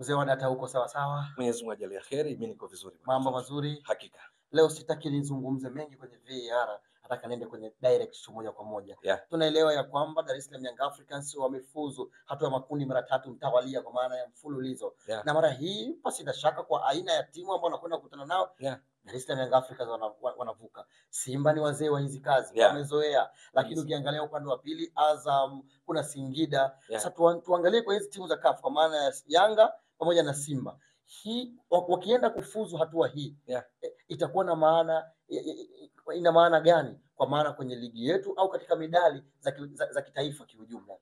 Mzee wa data huko sawa sawa? Mwenyezi Mungu ajalie kheri, mimi niko vizuri bwana. Mambo mazuri? Hakika. Leo sitaki nizungumze mengi kwenye VAR, nataka niende kwenye direct moja kwa moja. Yeah. Tunaelewa ya kwamba Dar es Salaam Young Africans wamefuzu hatua ya makundi mara 3 mtawalia kwa maana ya mfululizo. Yeah. Na mara hii pasi na shaka kwa aina ya timu ambao wanakwenda kukutana nao, Yeah. Dar es Salaam Young Africans wanavuka. Simba ni wazee wa hizi kazi, Yeah. wamezoea. Lakini ukiangalia upande wa pili Azam, kuna Singida. Yeah. Sasa tuangalie kwa hizi timu za CAF kwa maana ya Yanga pamoja na Simba. Hii wakienda kufuzu hatua hii, Yeah. itakuwa na maana, ina maana gani kwa maana kwenye ligi yetu au katika medali za kitaifa kiujumla?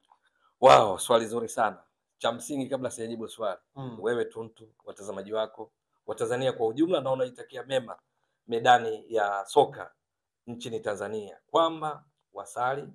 Wow, swali zuri sana. Cha msingi kabla sijajibu swali, wewe Tuntu, watazamaji wako, Watanzania kwa ujumla, na unaitakia mema medani ya soka nchini Tanzania, kwamba wasali,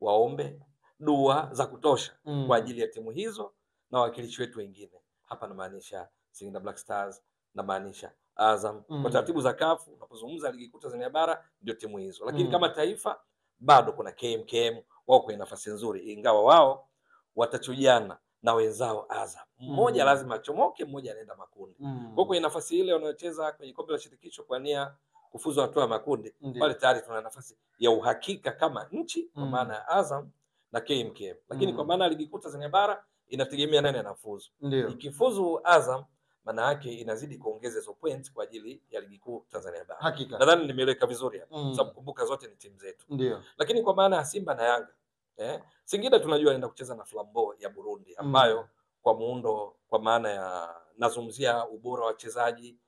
waombe dua za kutosha kwa ajili ya timu hizo na wawakilishi wetu wengine. Hapa namaanisha Singida Black Stars, namaanisha Azam. Kwa taratibu za CAF unapozungumza ligi kuu Tanzania bara ndio timu hizo. Lakini kama taifa bado kuna KMKM, wao kwa nafasi nzuri, ingawa wao watachujiana na wenzao Azam. Mmoja lazima achomoke, mmoja anaenda makundi. Kwa kwenye nafasi ile wanaocheza kwenye kombe la shirikisho kwa nia kufuzu hatua ya makundi, pale tayari tuna nafasi ya uhakika kama nchi kwa maana ya Azam na KMKM. Lakini kwa maana ligi kuu Tanzania bara inategemea nani anafuzu. Ikifuzu Azam, maana yake inazidi kuongeza hizo points kwa ajili ya ligi kuu Tanzania bara. Hakika. Nadhani nimeeleka vizuri hapa. Sababu kumbuka zote ni timu zetu. Ndio. Lakini kwa maana ya Simba na Yanga, Singida tunajua anaenda kucheza na Flambeau ya Burundi, ambayo kwa muundo, kwa maana ya nazungumzia ubora wa wachezaji,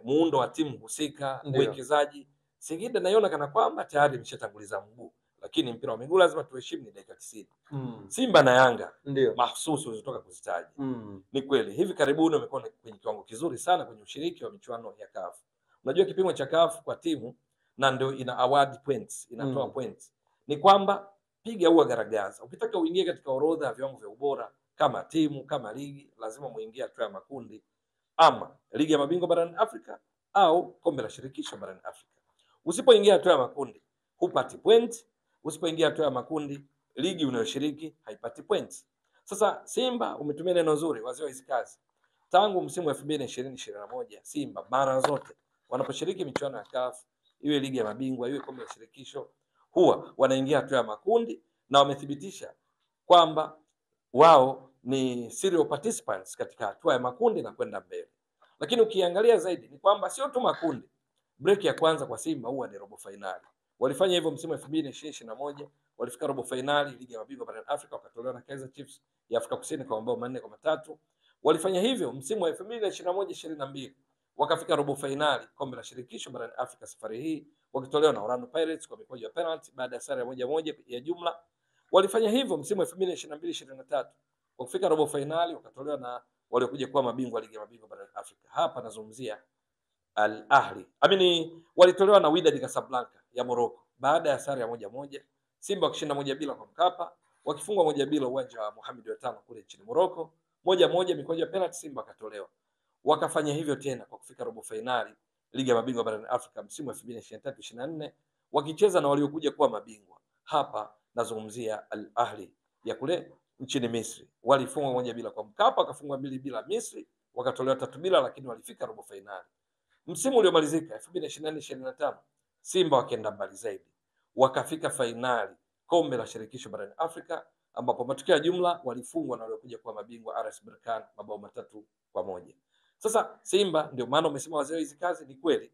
muundo wa timu husika, uwekezaji, Singida naiona kana kwamba tayari imeshatanguliza mguu. Lakini mpira wa miguu lazima tuheshimu, ni dakika 90. Simba na Yanga ndio mahsusi ulitoka kuzitaja. Ni kweli hivi karibuni wamekuwa kwenye kiwango kizuri sana kwenye ushiriki wa michuano ya CAF. Unajua kipimo cha CAF kwa timu na ndio ina award points, inatoa points. Ni kwamba piga huwa garagaza. Ukitaka uingie katika orodha ya viwango vya ubora kama timu, kama ligi, lazima muingie hatua ya makundi, ama ligi ya mabingwa barani Afrika au kombe la shirikisho barani Afrika. Usipoingia hatua ya makundi hupati point. Usipoingia hatua ya makundi, ligi unayoshiriki haipati points. Sasa Simba umetumia neno nzuri, wazee wa hizi kazi. Tangu msimu wa 2020-2021 Simba mara zote wanaposhiriki michuano ya CAF, iwe ligi ya mabingwa, iwe kombe la shirikisho, huwa wanaingia hatua ya makundi na wamethibitisha kwamba wao ni serial participants katika hatua ya makundi na kwenda mbele. Lakini ukiangalia zaidi ni kwamba sio tu makundi. Break ya kwanza kwa Simba huwa ni robo finali. Walifanya hivyo msimu wa 2021, walifika robo finali ligi ya mabingwa barani Afrika, wakatolewa na Kaizer Chiefs ya Afrika Kusini kwa mabao 4-3. Walifanya hivyo msimu wa 2021-22, wakafika robo finali kombe la shirikisho barani Afrika, safari hii wakitolewa na Orlando Pirates kwa mikwaju ya penalty baada ya sare ya 1-1 ya jumla. Walifanya hivyo msimu wa 2022-23, wakafika robo finali wakatolewa na waliokuja kuwa mabingwa ligi ya mabingwa barani Afrika. Hapa nazungumzia Al Ahly. Walitolewa na Wydad Casablanca ya Morocco baada ya sare ya 1-1. Simba wakishinda 1-0 kwa Mkapa, wakifungwa 1-0 uwanja wa Mohamed wa tano kule nchini Morocco. 1-1 mikwaju ya penalty, Simba wakatolewa. Wakafanya hivyo tena kwa kufika robo finali ligi ya mabingwa barani Afrika msimu wa 2023-24, wakicheza na waliokuja kuwa mabingwa. Hapa nazungumzia Al Ahly ya kule nchini Misri. Walifungwa 1-0 kwa Mkapa, wakafungwa 2-0 Misri, wakatolewa 3-0, lakini walifika robo finali. Msimu uliomalizika 2024-25 Simba wakaenda mbali zaidi, wakafika fainali kombe la shirikisho barani Afrika, ambapo matokeo ya jumla walifungwa na waliokuja kuwa mabingwa RS Berkane mabao 3-1. Sasa Simba ndio maana umesema wazee hizi kazi, ni kweli.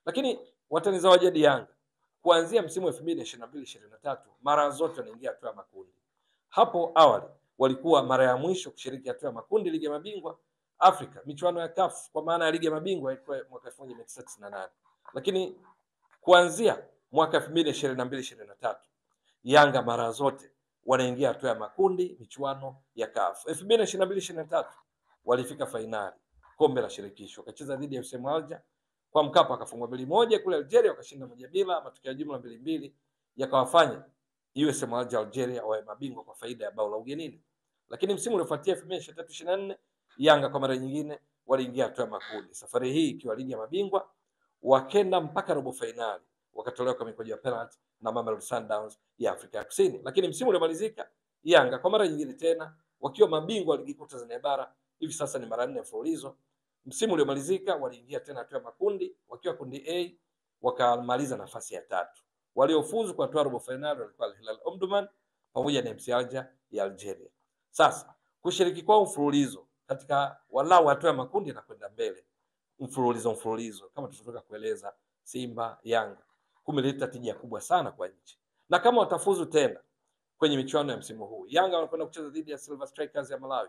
Lakini watani za wajadi Yanga kuanzia msimu wa 2022-23 mara zote wanaingia hatua ya makundi. Hapo awali walikuwa mara ya mwisho kushiriki hatua ya makundi ligi ya mabingwa Afrika, michuano ya CAF kwa maana ya ligi ya mabingwa ilikuwa mwaka 1998. Lakini kuanzia mwaka 2022-23 Yanga mara zote wanaingia hatua ya makundi michuano ya CAF. 2022-23 walifika fainali kombe la shirikisho, wakacheza dhidi ya USM Alger kwa Mkapa, wakafungwa 2-1 kule Algeria, wakashinda 1-0, matokeo ya jumla 2-2 yakawafanya USM Alger Algeria wawe mabingwa kwa faida ya bao la ugenini. Lakini msimu uliofuatia 2023-24 Yanga kwa mara nyingine waliingia hatua ya makundi, safari hii ikiwa ligi ya mabingwa, wakenda mpaka robo finali, wakatolewa kwa mikwaju ya penalty na Mamelodi Sundowns ya Afrika Kusini. Lakini msimu uliomalizika Yanga kwa mara nyingine tena wakiwa mabingwa ligi kuu Tanzania bara hivi sasa ni mara 4 mfululizo. Msimu uliomalizika waliingia tena hatua ya makundi wakiwa kundi A, wakamaliza nafasi ya 3. Waliofuzu kwa hatua ya robo finali walikuwa Al Hilal Omdurman pamoja na MC Alger ya Algeria. Sasa kushiriki kwao mfululizo katika walau hatua ya makundi na kwenda mbele mfululizo kama tulivyotoka kueleza, Simba, Yanga, kumeleta tija kubwa sana kwa nchi. Na kama watafuzu tena kwenye michuano ya msimu huu, Yanga wanakwenda kucheza dhidi ya Silver Strikers ya Malawi,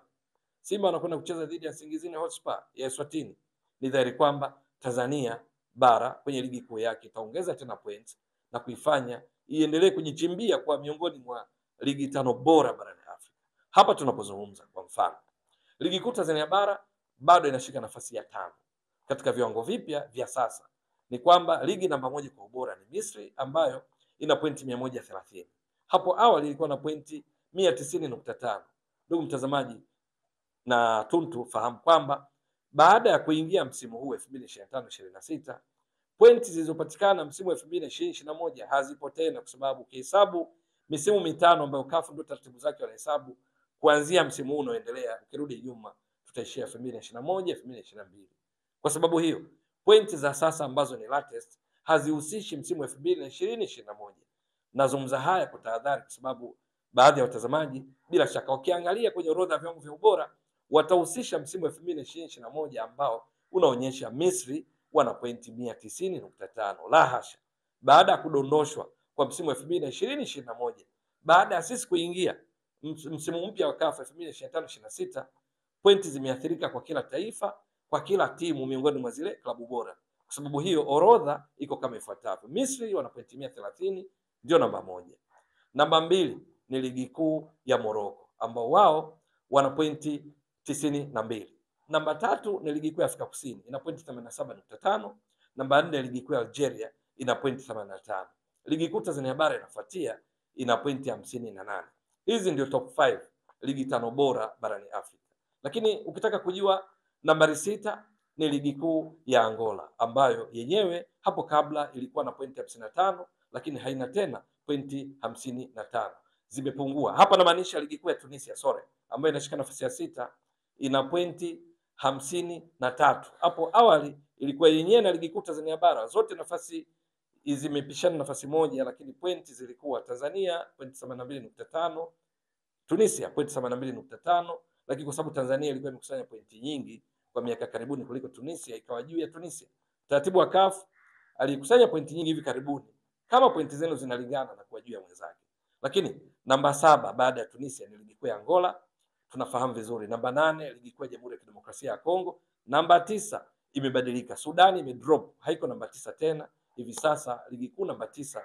Simba wanakwenda kucheza dhidi ya Singizini Hotspur ya Eswatini. Ni dhahiri kwamba Tanzania bara kwenye ligi kuu yake itaongeza tena points na kuifanya iendelee kujichimbia kwa miongoni mwa ligi 5 bora barani Afrika. Hapa tunapozungumza, kwa mfano, ligi kuu Tanzania bara bado inashika nafasi ya 5. Katika viwango vipya vya sasa ni kwamba ligi namba 1 kwa ubora ni Misri ambayo ina pointi 130. Hapo awali ilikuwa na pointi 190.5. Ndugu mtazamaji na Tuntu, fahamu kwamba baada ya kuingia msimu huu 2025-26 pointi zilizopatikana msimu 2020-21 hazipo tena, kwa sababu ukihesabu misimu mitano ambayo CAF ndio taratibu zake wanahesabu kuanzia msimu huu unaoendelea, ukirudi nyuma tutaishia 2021-2022. Kwa sababu hiyo pointi za sasa ambazo ni latest hazihusishi msimu 2020-21. Nazungumza haya kwa tahadhari, kwa sababu baadhi ya watazamaji bila shaka wakiangalia kwenye orodha ya viwango vya ubora watahusisha msimu 2020-21 ambao unaonyesha Misri wana pointi 190.5. La hasha! Baada ya kudondoshwa kwa msimu 2020-21, baada ya sisi kuingia msimu mpya wa CAF 2025-26, pointi zimeathirika kwa kila taifa, kwa kila timu miongoni mwa zile klabu bora. Kwa sababu hiyo orodha iko kama ifuatavyo: Misri wana pointi 130, ndio namba 1. Namba 2 ni ligi kuu ya Morocco ambao wao wana pointi 92. Namba 3 ni ligi kuu ya Afrika Kusini, ina pointi 87.5. Namba 4 ligi kuu ya Algeria ina pointi 85. Ligi kuu Tanzania bara inafuatia, ina pointi 58. Hizi ndio top 5 ligi 5 bora barani Afrika. Lakini ukitaka kujua, nambari 6 ni ligi kuu ya Angola ambayo yenyewe hapo kabla ilikuwa na pointi 55, lakini haina tena pointi 55, zimepungua. Hapa namaanisha ligi kuu ya Tunisia Sore ambayo inashika nafasi ya 6, ina pointi 53. Hapo awali ilikuwa yenyewe na ligi kuu Tanzania bara, zote nafasi zimepishana nafasi moja, lakini pointi zilikuwa Tanzania pointi 82.5, Tunisia pointi 82.5, lakini kwa sababu Tanzania ilikuwa imekusanya pointi nyingi kwa miaka karibuni kuliko Tunisia, ikawa juu ya Tunisia. Taratibu wa CAF alikusanya pointi nyingi hivi karibuni, kama pointi zenu zinalingana na kuwa juu ya mwenzake. Lakini namba 7 baada ya Tunisia ni ligi kuu ya Angola, tunafahamu vizuri. Namba 8 ligi kuu ya Jamhuri ya Kidemokrasia ya Kongo. Namba 9 imebadilika, Sudani imedrop, haiko namba 9 tena. Hivi sasa ligi kuu namba 9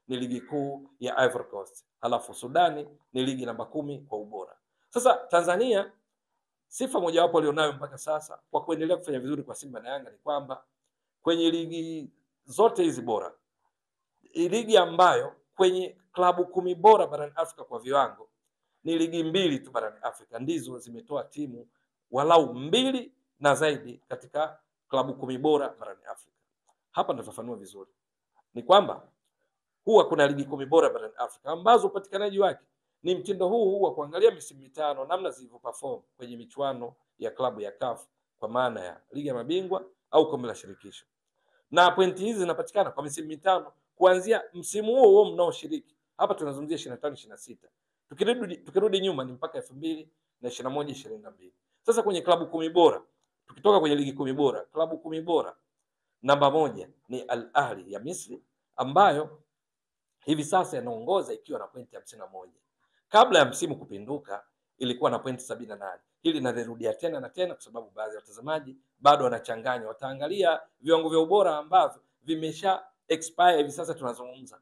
ni ligi kuu ya Ivory Coast, halafu Sudani ni ligi namba 10 kwa ubora. Sasa Tanzania, sifa mojawapo alionayo mpaka sasa kwa kuendelea kufanya vizuri kwa Simba na Yanga ni kwamba kwenye ligi zote hizi bora, ligi ambayo kwenye klabu 10 bora barani Afrika kwa viwango, ni ligi 2 tu barani Afrika ndizo zimetoa timu walau 2 na zaidi katika klabu 10 bora barani Afrika. Hapa nitafafanua vizuri. Ni kwamba huwa kuna ligi 10 bora barani Afrika ambazo upatikanaji wake ni mtindo huu wa kuangalia misimu mitano namna zilivyo perform kwenye michuano ya klabu ya CAF, kwa maana ya ligi ya mabingwa au kombe la shirikisho. Na pointi hizi zinapatikana kwa misimu mitano kuanzia msimu huo mnaoshiriki. Hapa tunazungumzia 25-26. Tukirudi nyuma ni mpaka 2021-22. Sasa kwenye klabu 10 bora, tukitoka kwenye ligi 10 bora, klabu 10 bora, namba 1 ni Al Ahly ya Misri ambayo hivi sasa inaongoza ikiwa na pointi 51. Kabla ya msimu kupinduka ilikuwa na pointi 78. Hili narudia tena na tena kwa sababu baadhi ya watazamaji bado wanachanganya. Wataangalia viwango vya ubora ambavyo vimesha expire hivi sasa tunazungumza.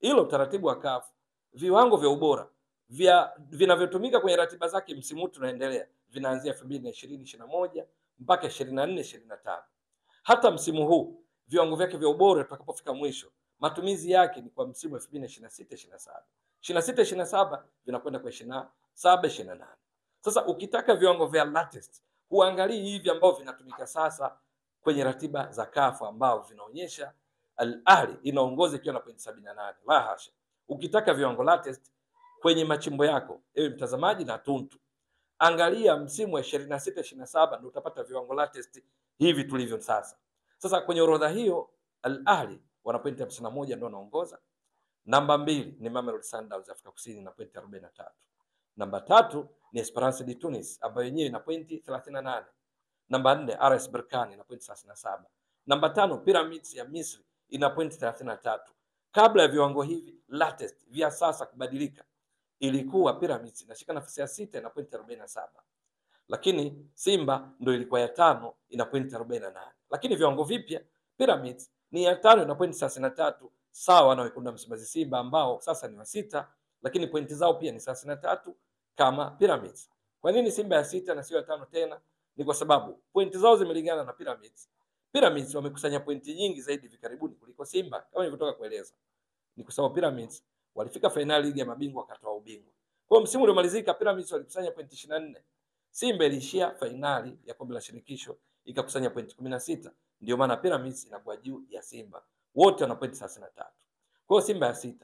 Hilo taratibu wa CAF, viwango vya ubora vinavyotumika kwenye ratiba zake msimu tunaendelea vinaanzia 2020-21 mpaka 24-25. Hata msimu huu viwango vyake vya ubora tutakapofika mwisho, matumizi yake ni kwa msimu 2026-27. 26-27 vinakwenda kwa 27-28. Sasa ukitaka viwango vya latest, huangalii hivi ambao vinatumika sasa kwenye ratiba za CAF ambao vinaonyesha Al Ahly inaongoza ikiwa na pointi 78. La hasha! Ukitaka viwango latest kwenye machimbo yako, ewe mtazamaji na Tuntu, Angalia msimu wa 26 27 ndio utapata viwango latest hivi tulivyo sasa. Sasa kwenye orodha hiyo Al Ahly wana pointi 51 ndio wanaongoza. Namba 2 ni Mamelodi Sundowns Afrika Kusini na pointi 43. Namba 3 ni Esperance de Tunis ambayo yenyewe ina pointi 38. Namba 4 RS Berkane ina pointi 37. Namba 5 Pyramids ya Misri ina pointi 33. Kabla ya viwango hivi latest vya sasa kubadilika, ilikuwa Pyramids inashika nafasi ya 6 na pointi 47. Lakini Simba ndio ilikuwa ya 5 ina pointi 48. Lakini viwango vipya Pyramids ni ya 5 na pointi 33 sawa na Wekundu wa Msimbazi Simba ambao sasa ni wa 6, lakini pointi zao pia ni 33 kama Pyramids. Kwa nini Simba ya 6 na sio ya 5 tena? Ni kwa sababu pointi zao zimelingana na Pyramids. Pyramids wamekusanya pointi nyingi zaidi hivi karibuni kuliko Simba kama nilivyotoka kueleza. Ni kwa sababu Pyramids walifika finali ligi ya mabingwa wakatoa ubingwa. Kwa hiyo msimu uliomalizika Pyramids walikusanya pointi 24. Simba ilishia finali ya kombe la shirikisho ikakusanya pointi 16. Ndio maana Pyramids inakuwa juu ya Simba. Wote wana pointi 33. Kwa hiyo Simba ya 6.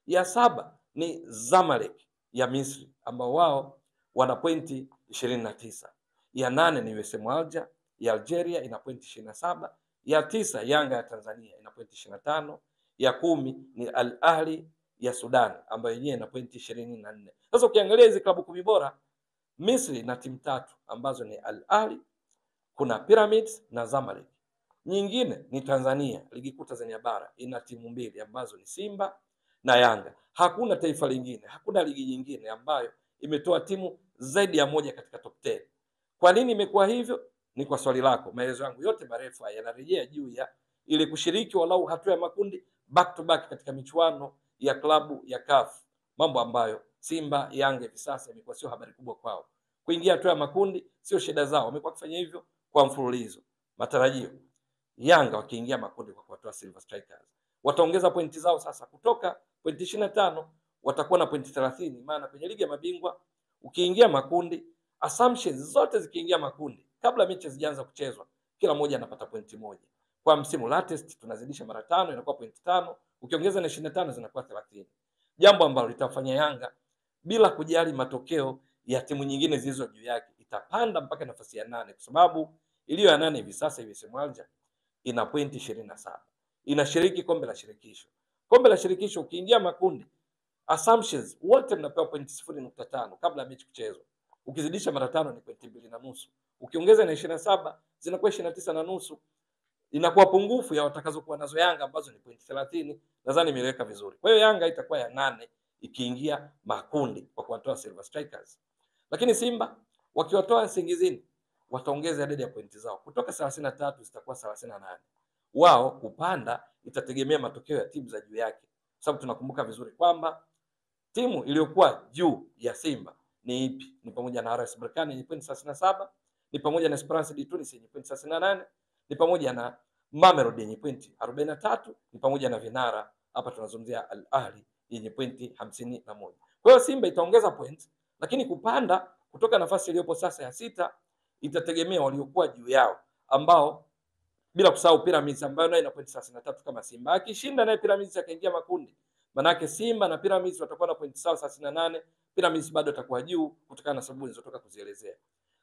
Ya 7 ni Zamalek ya Misri ambao wao wana pointi 29. Ya 8 ni USM Alger ya Algeria ina pointi 27. Ya 9 Yanga ya Tanzania ina pointi 25. Ya 10 ni Al Ahly ya Sudan ambayo yenyewe ina pointi 24. Sasa ukiangalia hizi klabu 10 bora, Misri na timu 3 ambazo ni Al Ahly, kuna Pyramids na Zamalek. Nyingine ni Tanzania, ligi kuu Tanzania bara ina timu 2 ambazo ni Simba na Yanga. Hakuna taifa lingine, hakuna ligi nyingine ambayo imetoa timu zaidi ya moja katika top 10. Kwa nini imekuwa hivyo? Ni kwa swali lako. Maelezo yangu yote marefu yanarejea juu ya ile kushiriki walau hatua ya makundi back to back katika michuano ya klabu ya CAF. Mambo ambayo Simba, Yanga hivi sasa imekuwa sio habari kubwa kwao. Kuingia hatua ya makundi sio shida zao. Wamekuwa kufanya hivyo kwa mfululizo. Matarajio Yanga wakiingia makundi kwa kuwatoa Silver Strikers, wataongeza pointi zao sasa kutoka pointi 25 watakuwa na pointi 30. Maana kwenye ligi ya mabingwa ukiingia makundi, assumptions zote zikiingia makundi kabla mechi zijaanza kuchezwa, kila mmoja anapata pointi 1. Kwa msimu latest tunazidisha mara 5 inakuwa pointi 5, ukiongeza na 25 zinakuwa 30. Jambo ambalo litafanya Yanga bila kujali matokeo ya timu nyingine zilizo juu yake itapanda mpaka nafasi ya 8 kwa sababu iliyo ya 8 hivi sasa USM Alger ina pointi 27. Inashiriki kombe la shirikisho. Kombe la shirikisho ukiingia makundi, assumptions wote mnapewa pointi 0.5 kabla ya mechi kuchezwa. Ukizidisha mara 5 ni pointi 2.5. Ukiongeza na 27 zinakuwa 29.5. Inakuwa pungufu ya watakazokuwa nazo Yanga ambazo ni pointi 30. Nadhani nimeweka vizuri. Kwa hiyo Yanga itakuwa ya 8 ikiingia makundi kwa kuwatoa Silver Strikers. Lakini Simba wakiwatoa Singizini wataongeza idadi ya pointi zao kutoka 33 zitakuwa 38. Wao kupanda itategemea matokeo ya timu za juu yake. Sababu tunakumbuka vizuri kwamba timu iliyokuwa juu ya Simba ni ipi? Ni pamoja na RS Berkane yenye pointi 37, ni pamoja na Esperance de Tunis yenye pointi 38, ni pamoja na Mamelodi yenye pointi 43, ni pamoja na vinara hapa tunazungumzia Al Ahly yenye pointi 51. Kwa hiyo Simba itaongeza pointi, lakini kupanda kutoka nafasi iliyopo sasa ya 6 itategemea waliokuwa juu yao, ambao bila kusahau Pyramids ambayo nayo ina pointi 33 kama Simba. Akishinda naye Pyramids akaingia makundi, manake Simba na Pyramids watakuwa na pointi sawa 38. Pyramids bado atakuwa juu kutokana na sababu nilizotoka kuzielezea.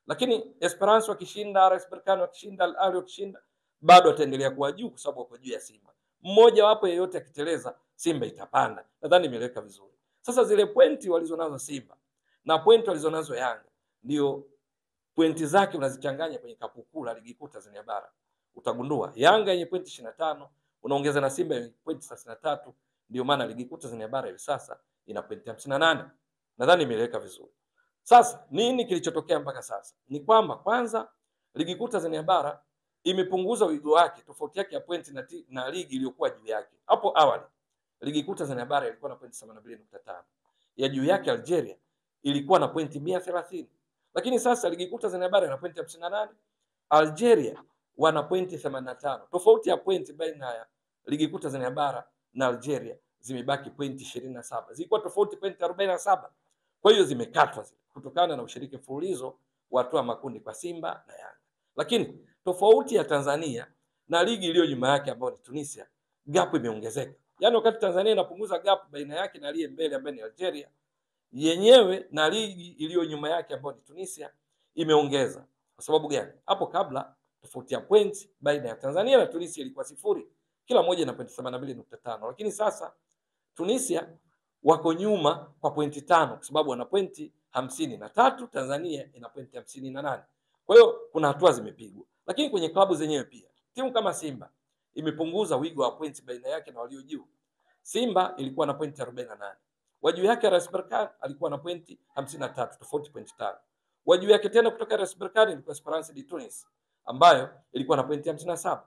Lakini Esperance wakishinda, RS Berkane wakishinda, Al Ahly wakishinda, bado ataendelea kuwa juu kwa sababu wako juu ya Simba. Mmoja wapo yeyote akiteleza, Simba itapanda. Nadhani nimeleweka vizuri. Sasa zile pointi walizonazo Simba na pointi walizonazo Yanga ndio pointi zake unazichanganya kwenye kapu kuu la ligi kuu Tanzania bara. Utagundua Yanga yenye pointi 25 unaongeza na Simba yenye pointi 33, ndio maana ligi kuu Tanzania bara hivi sasa ina pointi 58. Nadhani imeleweka vizuri. Sasa nini kilichotokea mpaka sasa? Ni kwamba kwanza ligi kuu Tanzania bara imepunguza wigo wake, tofauti yake ya pointi na ligi iliyokuwa juu yake. Hapo awali ligi kuu Tanzania bara ilikuwa na pointi 82.5. Ya juu yake Algeria ilikuwa na pointi 130. Lakini sasa ligi kuu Tanzania bara ina pointi 58, Algeria wana pointi 85. Tofauti ya pointi baina ya ligi kuu Tanzania bara na Algeria zimebaki pointi 27. Zilikuwa tofauti pointi 47. Kwa hiyo zimekatwa zile kutokana na ushiriki mfululizo wa hatua makundi kwa Simba na Yanga. Lakini tofauti ya Tanzania na ligi iliyo nyuma yake ambayo ni Tunisia, gap imeongezeka. Yaani wakati Tanzania inapunguza gap baina yake na aliye mbele ambaye ni Algeria, yenyewe na ligi iliyo nyuma yake ambayo ni Tunisia imeongeza. Kwa sababu gani? Hapo kabla tofauti ya points baina ya Tanzania na Tunisia ilikuwa 0, kila moja ina pointi 82.5, lakini sasa Tunisia wako nyuma kwa pointi 5 kwa sababu wana pointi 53, Tanzania ina pointi 58. Kwa hiyo kuna hatua zimepigwa, lakini kwenye klabu zenyewe pia timu kama Simba imepunguza wigo wa pointi baina yake na walio juu. Simba ilikuwa na pointi 48, wajuu yake RS Berkane alikuwa na pointi 53, tofauti pointi 5. Wajuu yake tena kutoka RS Berkane ilikuwa Esperance de Tunis ambayo ilikuwa na pointi 57.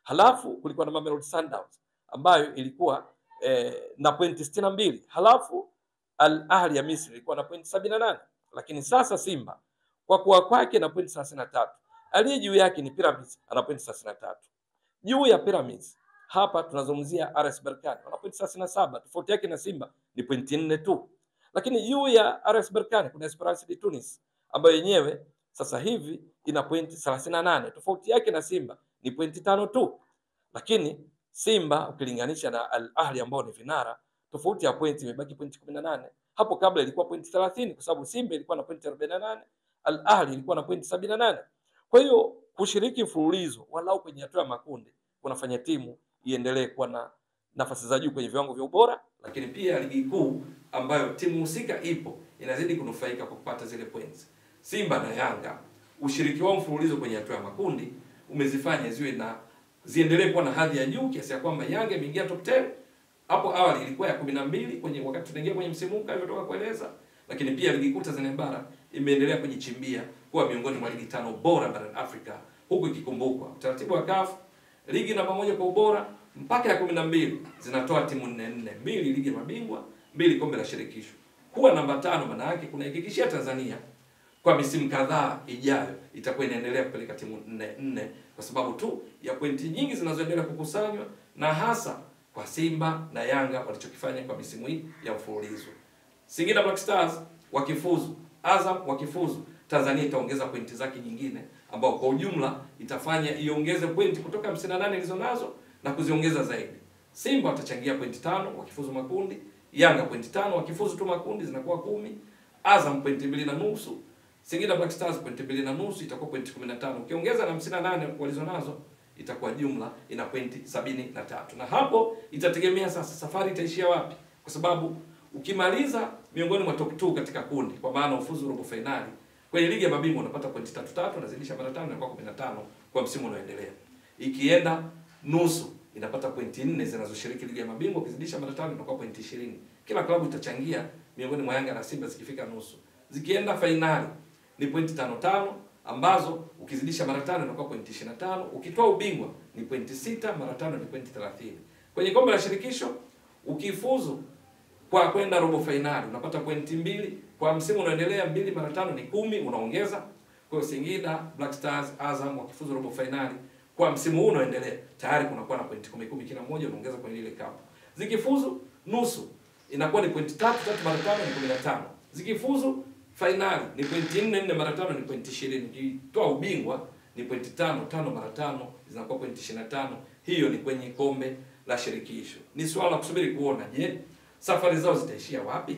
Halafu kulikuwa na Mamelodi Sundowns ambayo ilikuwa na pointi 62. Halafu Al Ahly ya Misri ilikuwa na pointi 78. Lakini sasa Simba kwa kuwa kwake na pointi 33, aliye juu yake ni Pyramids ana pointi 33. Juu ya Pyramids hapa tunazungumzia RS Berkane ana pointi 37, tofauti yake na Simba ni pointi 4 tu. Lakini juu ya RS Berkane kuna Esperance de Tunis ambayo yenyewe sasa hivi ina pointi 38, tofauti yake na Simba ni pointi 5 tu. Lakini Simba ukilinganisha na Al Ahly ambao ni vinara, tofauti ya pointi imebaki pointi 18. Hapo kabla ilikuwa pointi 30 kwa sababu Simba ilikuwa na pointi 48, Al Ahly ilikuwa na pointi 78. Kwa hiyo kushiriki mfululizo walau kwenye hatua ya makundi kunafanya timu iendelee kuwa na nafasi za juu kwenye viwango vya ubora, lakini pia ligi kuu ambayo timu husika ipo inazidi kunufaika kwa kupata zile points. Simba na Yanga ushiriki wao mfululizo kwenye hatua ya makundi umezifanya ziendelee kuwa na hadhi ya juu kiasi ya kwamba Yanga imeingia top 10. Hapo awali ilikuwa ya 12 kwenye wakati tunaingia kwenye msimu kama nimetoka kueleza, lakini pia ligi kuu Tanzania bara imeendelea kujichimbia kuwa miongoni mwa ligi 5 bora barani Afrika, huku ikikumbukwa utaratibu wa CAF ligi namba 1 kwa ubora mpaka ya 12 zinatoa timu 4, 2 ligi ya mabingwa, 2 kombe la shirikisho. Kuwa namba 5 maana yake kunahakikishia Tanzania kwa misimu kadhaa ijayo itakuwa inaendelea kupeleka timu 4 kwa sababu tu ya pointi nyingi zinazoendelea kukusanywa, na hasa kwa Simba na Yanga walichokifanya kwa misimu hii ya mfululizo. Singida Black Stars wakifuzu, Azam wakifuzu, Tanzania itaongeza pointi zake nyingine ambao kwa ujumla itafanya iongeze pointi kutoka 58 ilizonazo na kuziongeza zaidi. Simba watachangia pointi 5 wakifuzu makundi, Yanga pointi 5 wakifuzu tu makundi zinakuwa 10, Azam pointi 2.5, Singida Black Stars pointi 2.5 itakuwa pointi 15. Ukiongeza na 58 walizonazo itakuwa jumla ina pointi 73. Na hapo itategemea sasa safari itaishia wapi, kwa sababu ukimaliza miongoni mwa top 2 katika kundi kwa maana ufuzu robo finali kwenye ligi ya mabingwa unapata pointi 3 unazidisha mara 5 inakuwa 15 kwa msimu unaoendelea. Ikienda nusu inapata pointi 4 zinazoshiriki ligi ya mabingwa, ukizidisha mara 5 inakuwa pointi 20. Kila klabu itachangia miongoni mwa Yanga na Simba zikifika nusu. Zikienda finali ni pointi 5 ambazo ukizidisha mara 5 inakuwa pointi 25. Ukitoa ubingwa ni pointi 6 mara 5 ni pointi 30. Kwenye kombe la shirikisho ukifuzu kwa kwenda robo finali unapata pointi 2, kwa msimu unaoendelea 2 mara 5 ni 10 unaongeza. Kwa hiyo Singida Black Stars, Azam wakifuzu robo finali kwa msimu huu unaoendelea tayari kunakuwa na pointi 10 kila mmoja unaongeza kwenye ile cup. Zikifuzu nusu inakuwa ni pointi 3 mara 5 ni 15. Zikifuzu finali ni pointi 4 mara 5 ni pointi 20. Ukitoa ubingwa ni pointi 5 mara 5 zinakuwa pointi 25. Hiyo ni kwenye kombe la shirikisho. Ni swala la kusubiri kuona, je, safari zao zitaishia wapi?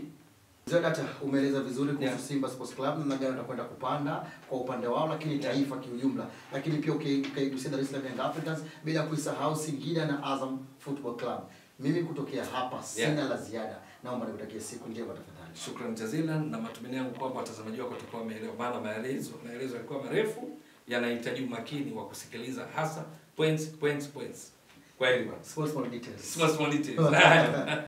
Zedata umeeleza vizuri kuhusu Simba Sports Club na gani watakwenda kupanda kwa upande wao, lakini taifa kiujumla, lakini pia ukaigusia Dar es Salaam Young Africans bila kuisahau Singida na Azam Football Club. Mimi kutokea hapa sina la ziada, naomba nikutakie siku njema tafadhali. Shukrani jazila, na matumaini yangu kwamba watazamaji wako watakuwa wameelewa, maana maelezo yalikuwa marefu, yanahitaji umakini wa kusikiliza, hasa points. Kwa hiyo small details. Small details.